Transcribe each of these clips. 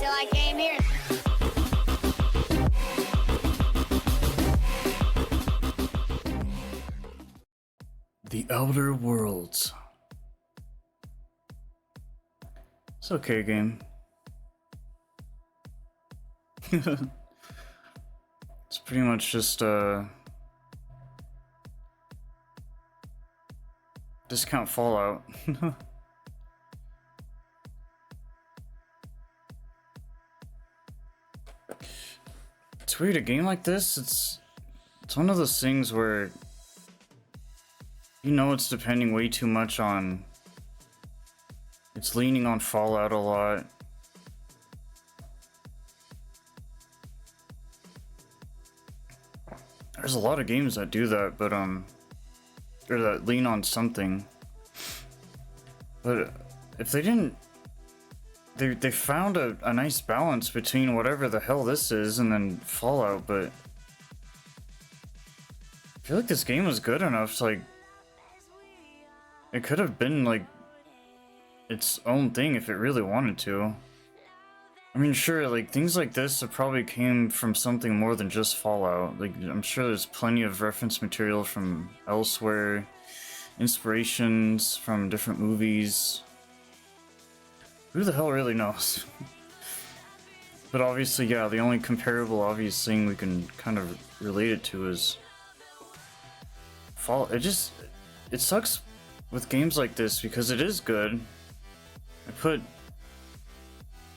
till I came here. The Outer Worlds. It's okay, game. It's pretty much just discount Fallout. It's weird, a game like this, it's one of those things where you know it's depending way too much on, it's leaning on Fallout a lot. There's a lot of games that do that, but or that lean on something. But if they didn't, they found a nice balance between whatever the hell this is and then Fallout, but I feel like this game was good enough to, like, it could have been like its own thing if it really wanted to. I mean, sure, like things like this have probably came from something more than just Fallout. Like, I'm sure there's plenty of reference material from elsewhere, inspirations from different movies. Who the hell really knows? But obviously, yeah, the only comparable obvious thing we can kind of relate it to is Fallout. It sucks with games like this because it is good. I put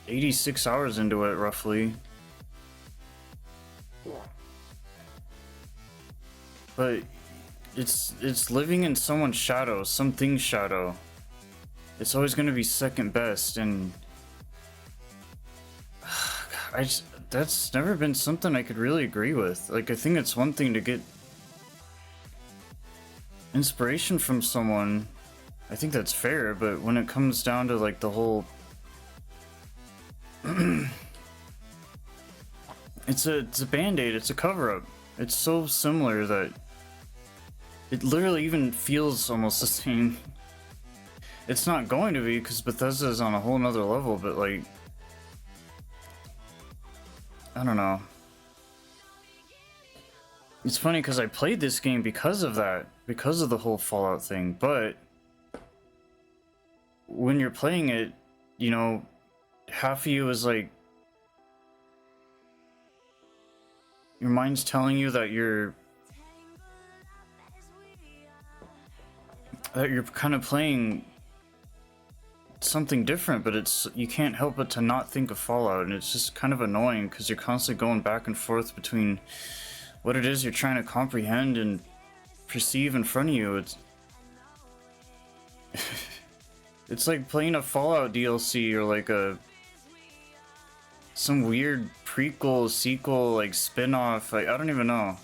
86 hours into it, roughly. But it's living in someone's shadow, something's shadow. It's always going to be second best, and that's never been something I could really agree with. Like, I think it's one thing to get inspiration from someone, I think that's fair, but when it comes down to like the whole it's a band-aid, it's a cover-up. It's so similar that it literally even feels almost the same. It's not going to be because Bethesda is on a whole nother level, but like, I don't know. It's funny because I played this game because of that, because of the whole Fallout thing, but when you're playing it, you know, half of you is like, your mind's telling you that you're kind of playing something different, but it's, you can't help but to not think of Fallout, and it's just kind of annoying because you're constantly going back and forth between what it is you're trying to comprehend and perceive in front of you. It's like playing a Fallout DLC or like some weird prequel, sequel, like spin-off. Like, I don't even know.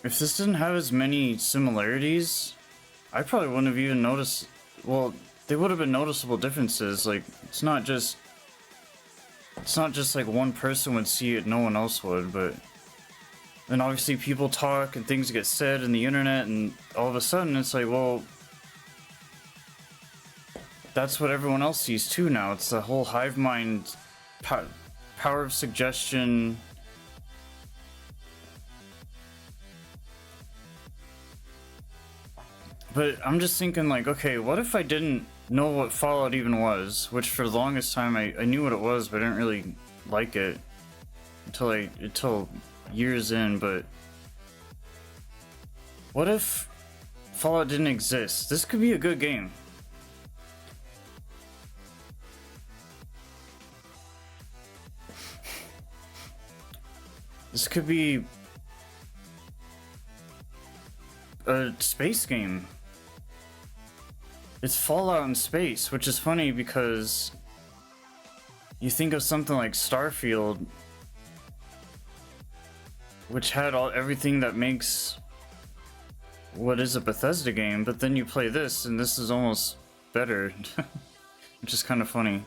If this didn't have as many similarities, I probably wouldn't have even noticed. Well, they would have been noticeable differences. Like, it's not just like one person would see it, no one else would, but then obviously people talk and things get said in the internet, and all of a sudden it's like, well, that's what everyone else sees too now. It's the whole hive mind, power of suggestion. But I'm just thinking, like, okay, what if I didn't know what Fallout even was? Which for the longest time I knew what it was, but I didn't really like it until years in. But what if Fallout didn't exist? This could be a good game. This could be a space game. It's Fallout in space, which is funny because you think of something like Starfield, which had everything that makes what is a Bethesda game, but then you play this and this is almost better, which is kind of funny.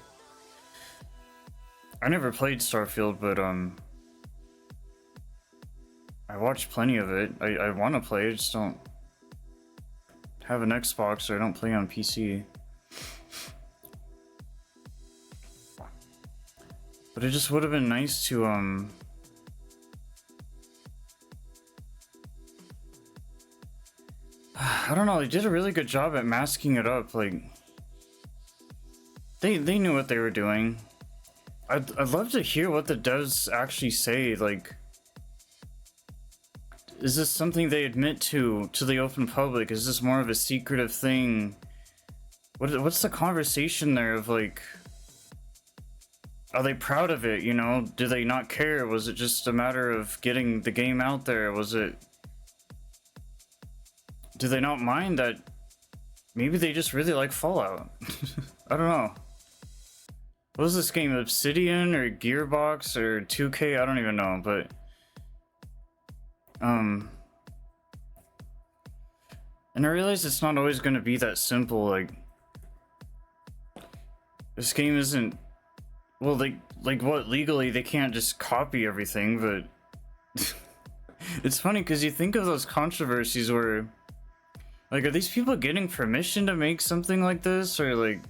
I never played Starfield, but I watched plenty of it. I want to play, I just don't have an Xbox, or I don't play on PC. it just would have been nice to I don't know, they did a really good job at masking it up. Like they knew what they were doing. I'd love to hear what the devs actually say. Like, is this something they admit to the open public? Is this more of a secretive thing? What's the conversation there of like, are they proud of it, you know? Do they not care? Was it just a matter of getting the game out there? Do they not mind that maybe they just really like Fallout? I don't know. What was this game? Obsidian or Gearbox or 2K? I don't even know, but and I realize it's not always going to be that simple. Like, this game isn't, well, like what, legally they can't just copy everything, but it's funny because you think of those controversies where, like, are these people getting permission to make something like this, or like,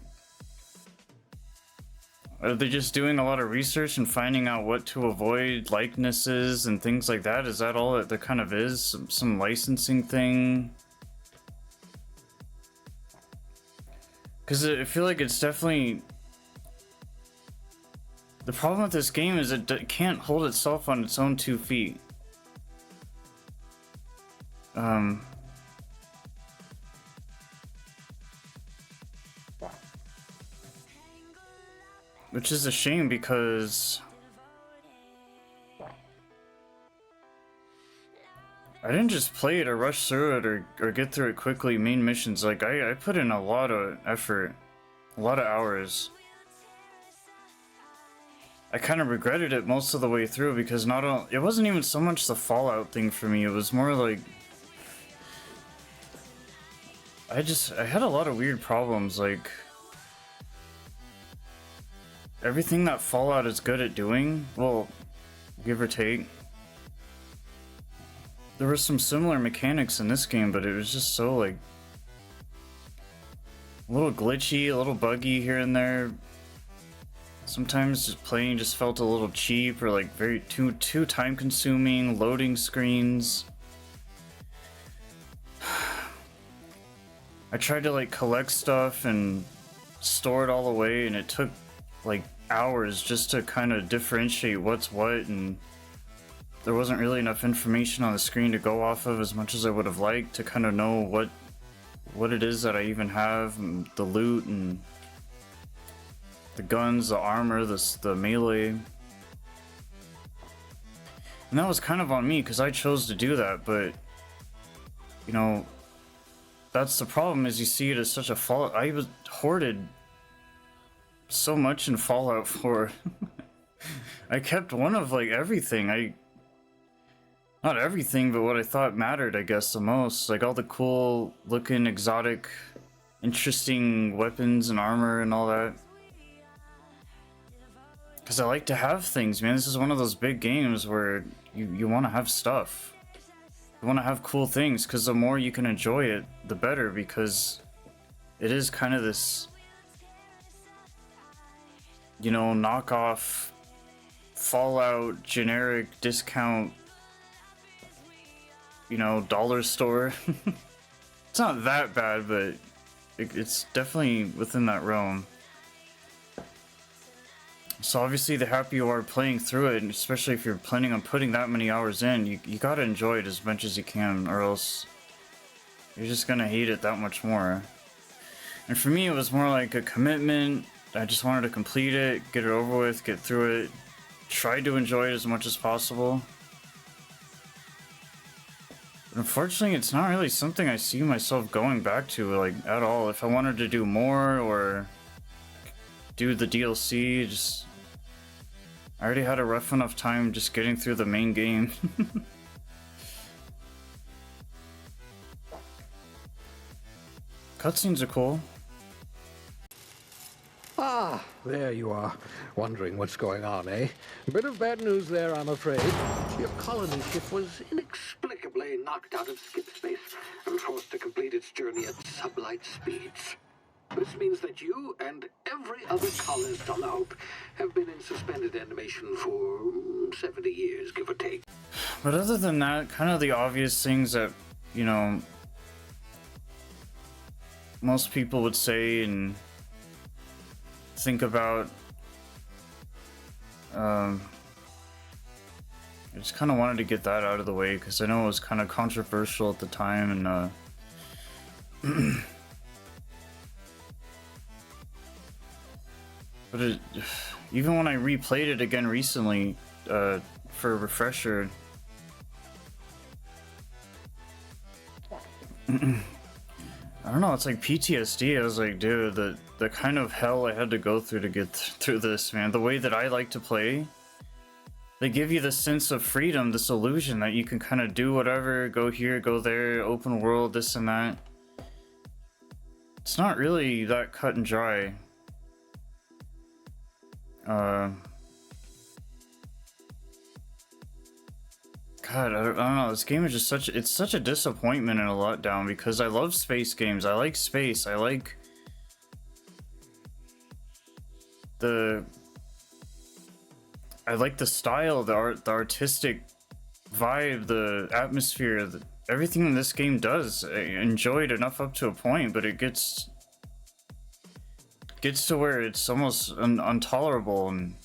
are they just doing a lot of research and finding out what to avoid, likenesses and things like that? Is that all that there kind of is? Some licensing thing? Because I feel like it's definitely... The problem with this game is it can't hold itself on its own 2 feet. Which is a shame because I didn't just play it or rush through it or get through it quickly. Main missions, like I put in a lot of effort, a lot of hours. I kind of regretted it most of the way through because it wasn't even so much the Fallout thing for me. It was more like I had a lot of weird problems, like everything that Fallout is good at doing, well, give or take. There were some similar mechanics in this game, but it was just so like a little glitchy, a little buggy here and there. Sometimes just playing just felt a little cheap or like very too time consuming, loading screens. I tried to like collect stuff and store it all away, and it took like hours just to kind of differentiate what's what, and there wasn't really enough information on the screen to go off of as much as I would have liked to kind of know what it is that I even have, and the loot and the guns, the armor, the melee. And that was kind of on me because I chose to do that, but you know, that's the problem, is you see it as such a Fallout. I was hoarded so much in Fallout 4. I kept one of like everything. Not everything, but what I thought mattered, I guess, the most. Like all the cool looking, exotic, interesting weapons and armor and all that. Because I like to have things, man. This is one of those big games where you want to have stuff. You want to have cool things, because the more you can enjoy it, the better, because it is kind of this, you know, knockoff Fallout generic discount, you know, dollar store. It's not that bad, but it's definitely within that realm. So obviously the happier you are playing through it, and especially if you're planning on putting that many hours in, you gotta enjoy it as much as you can, or else you're just gonna hate it that much more. And for me, it was more like a commitment. I just wanted to complete it, get it over with, get through it, try to enjoy it as much as possible. But unfortunately, it's not really something I see myself going back to, like, at all. If I wanted to do more or do the DLC, I already had a rough enough time just getting through the main game. Cutscenes are cool. Ah, there you are. Wondering what's going on, eh? A bit of bad news there, I'm afraid. Your colony ship was inexplicably knocked out of skip space and forced to complete its journey at sublight speeds. This means that you and every other colonist on the Hope have been in suspended animation for 70 years, give or take. But other than that, kind of the obvious things that, you know, most people would say and think about. I just kind of wanted to get that out of the way because I know it was kind of controversial at the time, and but even when I replayed it again recently for a refresher, I don't know, it's like PTSD. I was like, dude, the kind of hell I had to go through to get through this, man. The way that I like to play, they give you this sense of freedom, this illusion that you can kind of do whatever, go here, go there, open world, this and that. It's not really that cut and dry. God, I don't know. This game is just it's such a disappointment and a letdown because I love space games. I like space. I like the style, the art, the artistic vibe, the atmosphere, everything this game does. I enjoyed enough up to a point, but it gets to where it's almost intolerable. And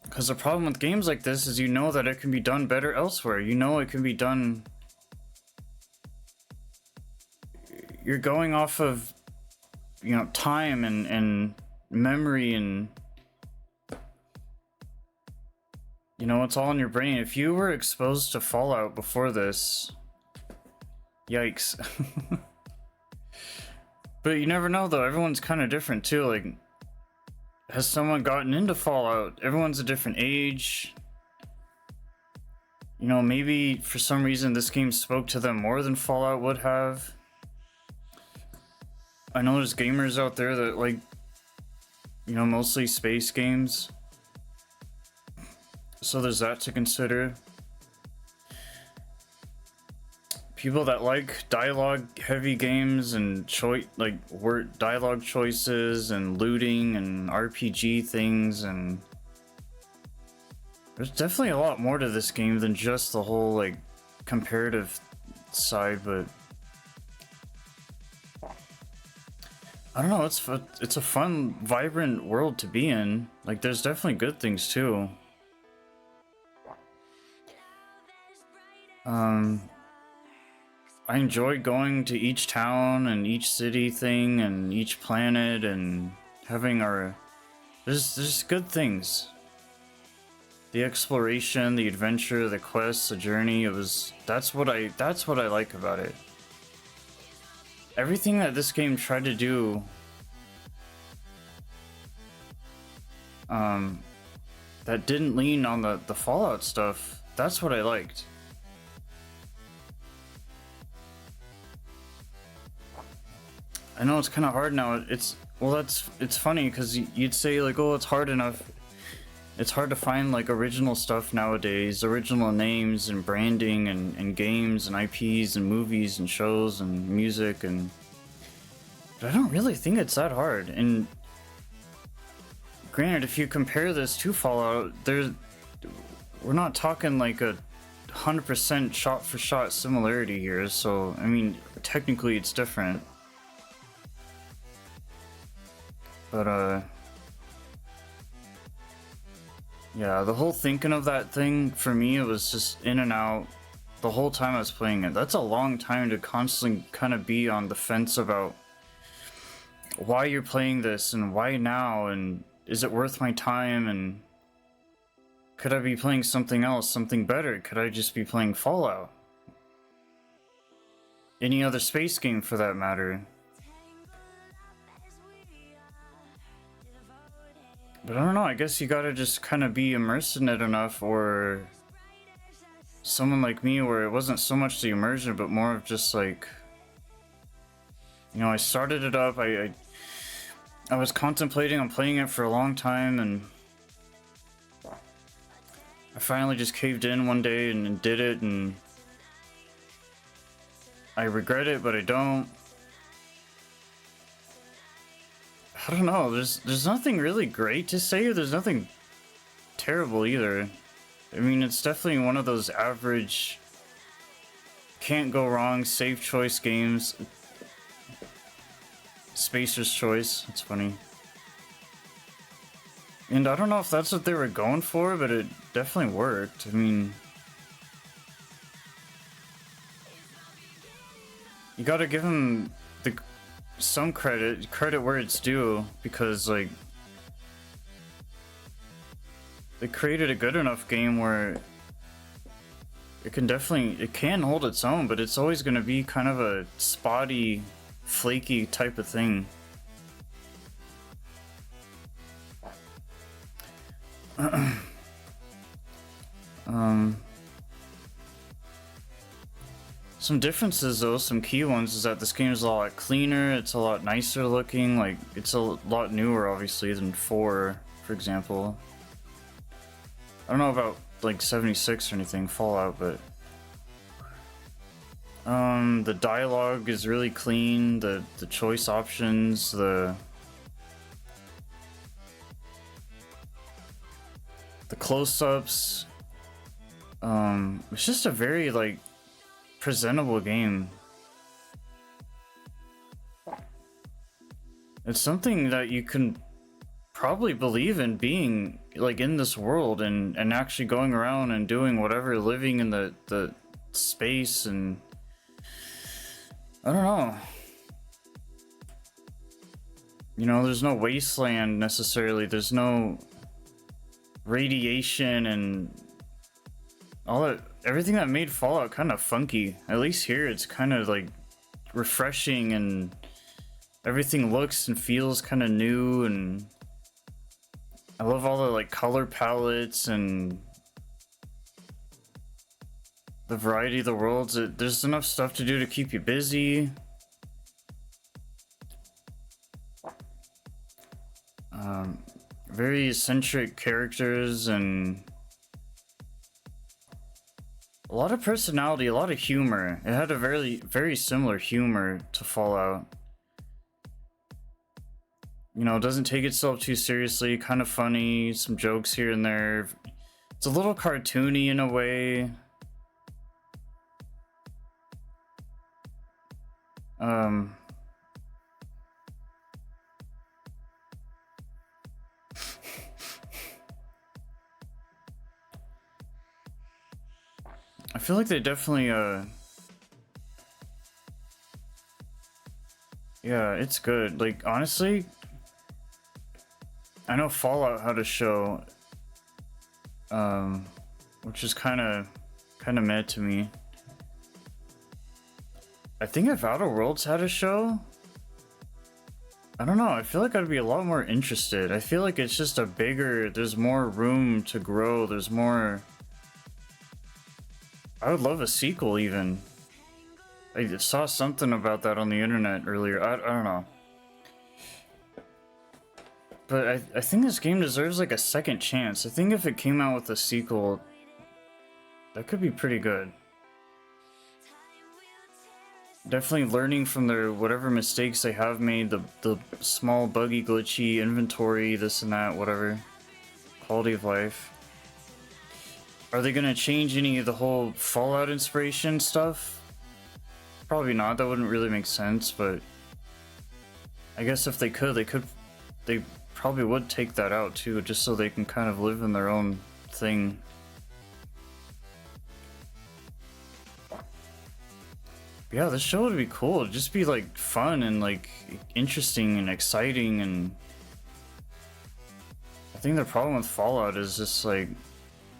because the problem with games like this is, you know that it can be done better elsewhere. You know it can be done. You're going off of, you know, time and memory, and you know, it's all in your brain. If you were exposed to Fallout before this, yikes. But you never know though. Everyone's kind of different too. Like, has someone gotten into Fallout? Everyone's a different age. You know, maybe for some reason this game spoke to them more than Fallout would have. I know there's gamers out there that like, you know, mostly space games. So there's that to consider. People that like dialogue heavy games and word dialogue choices and looting and RPG things, and there's definitely a lot more to this game than just the whole like comparative side. But I don't know, it's a fun, vibrant world to be in. Like, there's definitely good things too. I enjoyed going to each town and each city thing and each planet and having there's good things. The exploration, the adventure, the quests, the journey, that's what I like about it. Everything that this game tried to do that didn't lean on the Fallout stuff, that's what I liked. I know it's kind of hard now. It's funny because you'd say like, oh, it's hard enough. It's hard to find like original stuff nowadays, original names and branding and games and IPs and movies and shows and music, but I don't really think it's that hard. And granted, if you compare this to Fallout, we're not talking like a 100% shot for shot similarity here. So I mean, technically it's different. But yeah, the whole thinking of that thing, for me, it was just in and out the whole time I was playing it. That's a long time to constantly kind of be on the fence about why you're playing this and why now, and is it worth my time, and could I be playing something else, something better? Could I just be playing Fallout? Any other space game for that matter. But I don't know, I guess you gotta just kind of be immersed in it enough, or someone like me where it wasn't so much the immersion, but more of just like, you know, I started it up, I was contemplating on playing it for a long time, and I finally just caved in one day and did it, and I regret it, but I don't. I don't know. There's nothing really great to say. There's nothing terrible either. I mean, it's definitely one of those average, can't go wrong, safe choice games. Spacer's Choice. It's funny. And I don't know if that's what they were going for, but it definitely worked. I mean, you gotta give them some credit where it's due, because like they created a good enough game where it can hold its own, but it's always gonna be kind of a spotty, flaky type of thing. Some differences though, some key ones, is that this game is a lot cleaner, it's a lot nicer looking, like it's a lot newer obviously than 4, for example. I don't know about like 76 or anything, Fallout, but the dialogue is really clean, the choice options, the close-ups, it's just a very like presentable game. It's something that you can probably believe in, being like in this world and actually going around and doing whatever, living in the space, and I don't know. You know, there's no wasteland necessarily, there's no radiation and all that. Everything that made Fallout kind of funky, at least here it's kind of like refreshing, and everything looks and feels kind of new, and I love all the like color palettes and the variety of the worlds. There's enough stuff to do to keep you busy. Very eccentric characters and a lot of personality, a lot of humor. It had a very similar humor to Fallout. You know, it doesn't take itself too seriously, kind of funny, some jokes here and there. It's a little cartoony in a way. I feel like they definitely, yeah, it's good. Like, honestly, I know Fallout had a show, which is kind of mad to me. I think if Outer Worlds had a show, I don't know, I feel like I'd be a lot more interested. I feel like it's just there's more room to grow, there's more... I would love a sequel even. I saw something about that on the internet earlier. I don't know. But I think this game deserves like a second chance. I think if it came out with a sequel, that could be pretty good. Definitely learning from their whatever mistakes they have made, the small buggy glitchy inventory, this and that, whatever. Quality of life. Are they gonna change any of the whole Fallout inspiration stuff? Probably not, that wouldn't really make sense, but I guess if they probably would take that out too, just so they can kind of live in their own thing. Yeah, this show would be cool. It'd just be like fun and like interesting and exciting, and I think the problem with Fallout is just like,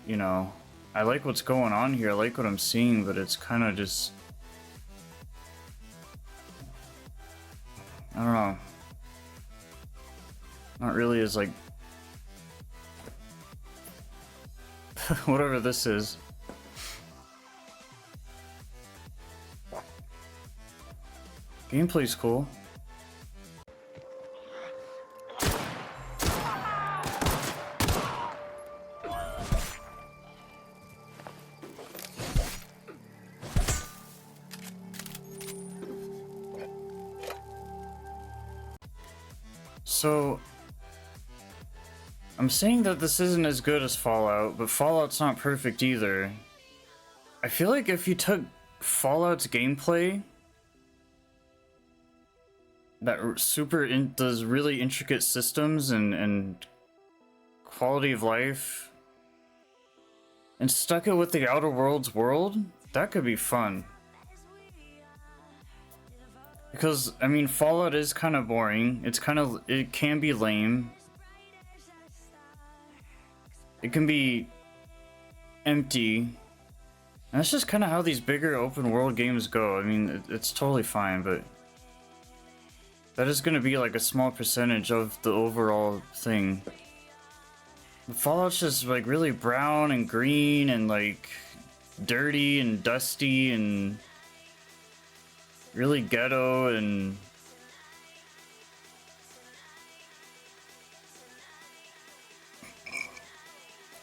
you know, I like what's going on here, I like what I'm seeing, but it's kind of just, I don't know, not really as like whatever this is. Gameplay's cool. So I'm saying that this isn't as good as Fallout, but Fallout's not perfect either. I feel like if you took Fallout's gameplay, that does really intricate systems and quality of life, and stuck it with the Outer Worlds world, that could be fun. Because, I mean, Fallout is kind of boring. It can be lame. It can be empty. And that's just kind of how these bigger open world games go. I mean, it's totally fine, but that is going to be like a small percentage of the overall thing. Fallout's just like really brown and green and like dirty and dusty and really ghetto and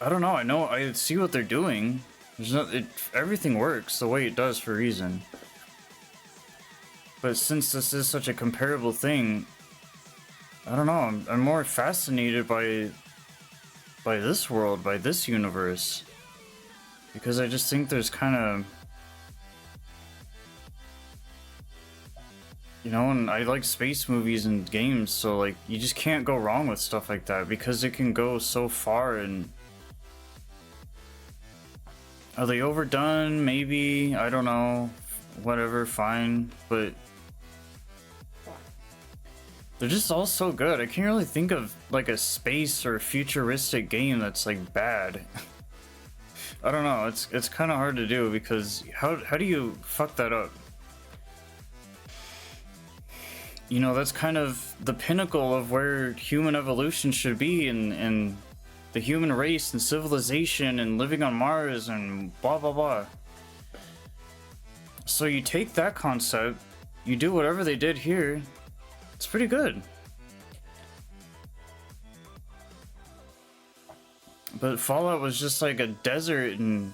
I don't know. I see what they're doing. Everything works the way it does for a reason. But since this is such a comparable thing, I don't know. I'm more fascinated by this world, by this universe, because I just think there's kind of, you know, and I like space movies and games, so like you just can't go wrong with stuff like that because it can go so far. And are they overdone? Maybe, I don't know. Whatever, fine, but they're just all so good. I can't really think of like a space or futuristic game that's like bad. I don't know. It's kind of hard to do because how do you fuck that up? You know, that's kind of the pinnacle of where human evolution should be, and the human race and civilization and living on Mars and blah blah blah. So you take that concept, you do whatever they did here, it's pretty good. But Fallout was just like a desert, and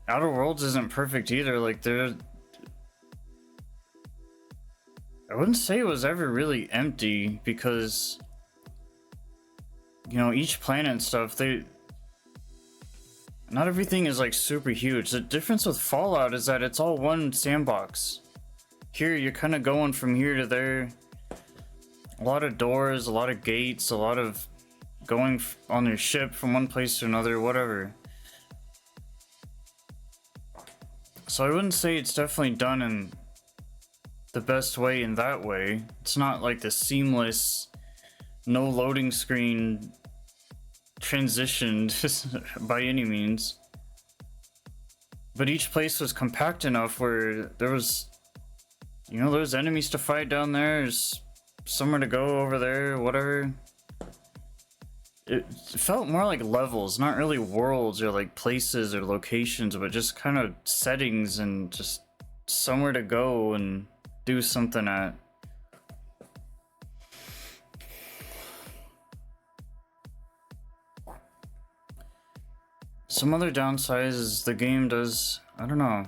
Outer Worlds isn't perfect either. Like I wouldn't say it was ever really empty because, you know, each planet and stuff, not everything is like super huge. The difference with Fallout is that it's all one sandbox. Here, you're kind of going from here to there. A lot of doors, a lot of gates, a lot of going on your ship from one place to another, whatever. So I wouldn't say it's definitely done in the best way in that way. It's not like the seamless, no loading screen transition by any means. But each place was compact enough where there was, you know, there's enemies to fight down there, there's somewhere to go over there, whatever. It felt more like levels, not really worlds or like places or locations, but just kind of settings and just somewhere to go and do something at. Some other downsides is the game does, I don't know.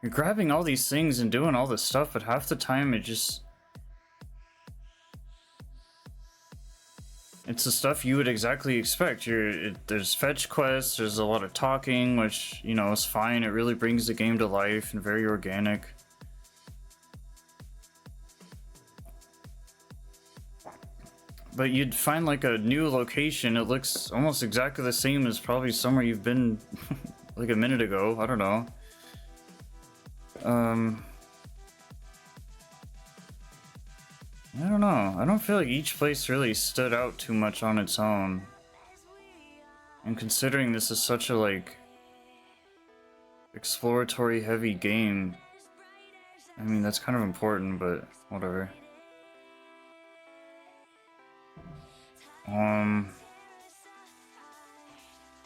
You're grabbing all these things and doing all this stuff, but half the time it's the stuff you would exactly expect. There's fetch quests, there's a lot of talking, which, you know, is fine. It really brings the game to life and very organic. But you'd find like a new location, it looks almost exactly the same as probably somewhere you've been like a minute ago. I don't know. I don't know. I don't feel like each place really stood out too much on its own. And considering this is such a like exploratory heavy game, I mean that's kind of important, but whatever.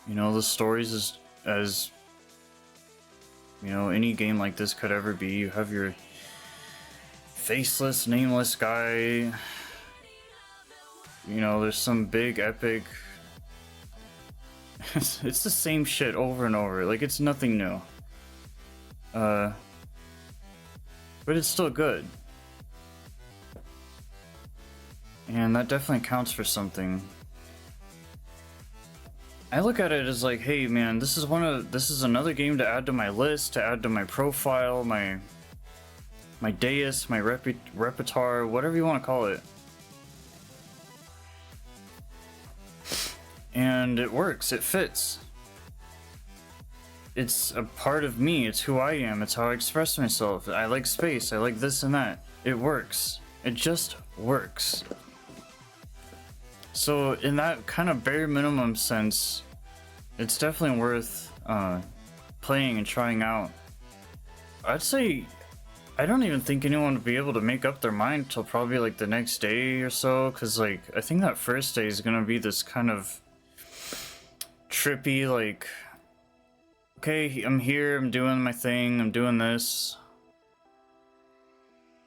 You know, the stories as you know, any game like this could ever be. You have your faceless, nameless guy. You know, there's some big epic. It's the same shit over and over. Like, it's nothing new. But it's still good. And that definitely counts for something. I look at it as like, hey man, this is another game to add to my list, to add to my profile, my dais, my repertoire, whatever you want to call it. And it works, it fits. It's a part of me, it's who I am, it's how I express myself. I like space, I like this and that. It works. It just works. So in that kind of bare minimum sense, it's definitely worth playing and trying out. I'd say I don't even think anyone would be able to make up their mind till probably like the next day or so, because like I think that first day is gonna be this kind of trippy, like, okay, I'm here, I'm doing my thing, I'm doing this,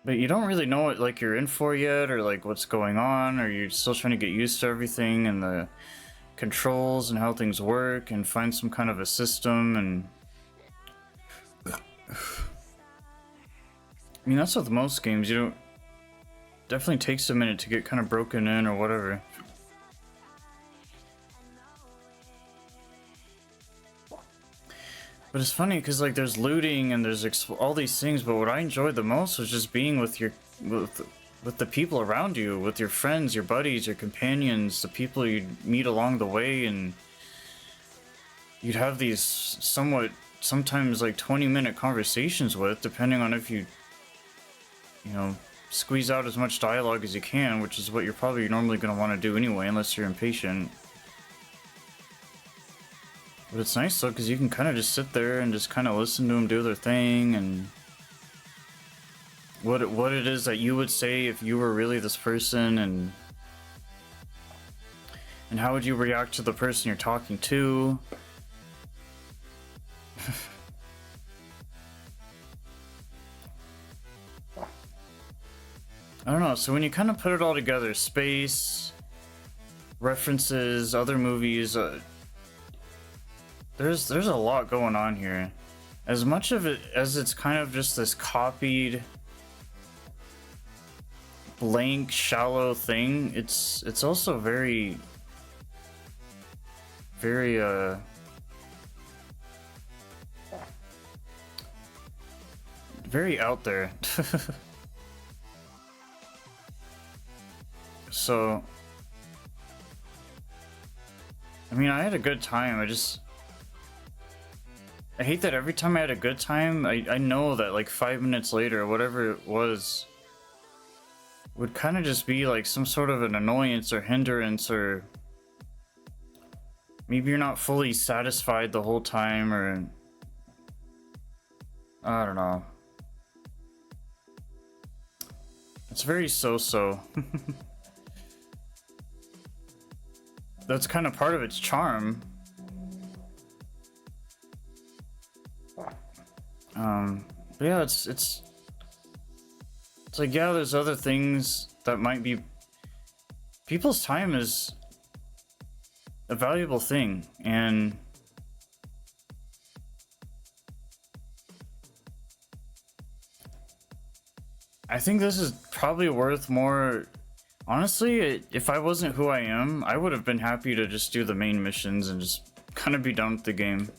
but you don't really know what like you're in for yet, or like what's going on, or you're still trying to get used to everything and the controls and how things work and find some kind of a system. And I mean, that's with most games. You don't, definitely takes a minute to get kind of broken in or whatever. But it's funny because like there's looting and there's all these things, but what I enjoyed the most was just being with with the people around you, with your friends, your buddies, your companions, the people you meet along the way, and you'd have these sometimes like 20-minute conversations with, depending on if you know, squeeze out as much dialogue as you can, which is what you're probably normally going to want to do anyway, unless you're impatient. But it's nice though, because you can kind of just sit there and just kind of listen to them do their thing, and what it is that you would say if you were really this person, and how would you react to the person you're talking to. I don't know, so when you kind of put it all together, space, references, other movies, there's a lot going on here. As much of it as it's kind of just this copied, blank, shallow thing, it's also very out there. So I mean, I had a good time. I hate that every time I had a good time, I know that like 5 minutes later, or whatever it was, would kind of just be like some sort of an annoyance or hindrance, or maybe you're not fully satisfied the whole time, or I don't know. It's very so-so. That's kind of part of its charm. But yeah, it's like, yeah, there's other things that might be. People's time is a valuable thing, and I think this is probably worth more. Honestly, if I wasn't who I am, I would have been happy to just do the main missions and just kind of be done with the game.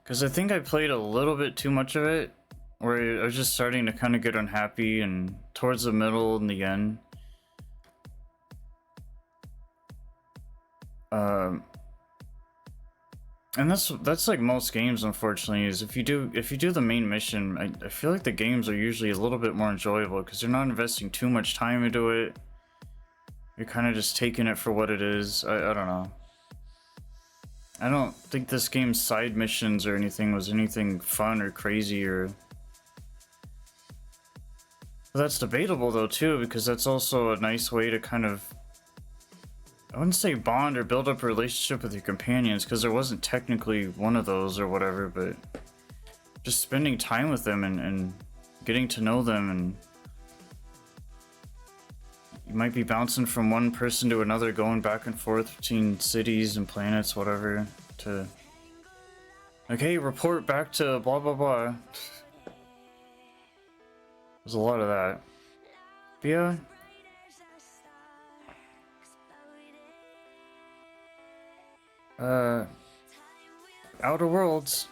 Because I think I played a little bit too much of it, where I was just starting to kind of get unhappy, and towards the middle and the end. And that's like most games, unfortunately, is if you do the main mission, I feel like the games are usually a little bit more enjoyable because you're not investing too much time into it. You're kind of just taking it for what it is. I don't know. I don't think this game's side missions or anything was anything fun or crazy, or... But that's debatable though too, because that's also a nice way to kind of, I wouldn't say bond or build up a relationship with your companions, because there wasn't technically one of those or whatever, but just spending time with them and getting to know them, and you might be bouncing from one person to another, going back and forth between cities and planets, whatever, to Like, hey, report back to blah blah blah. There's a lot of that. But yeah. Outer Worlds.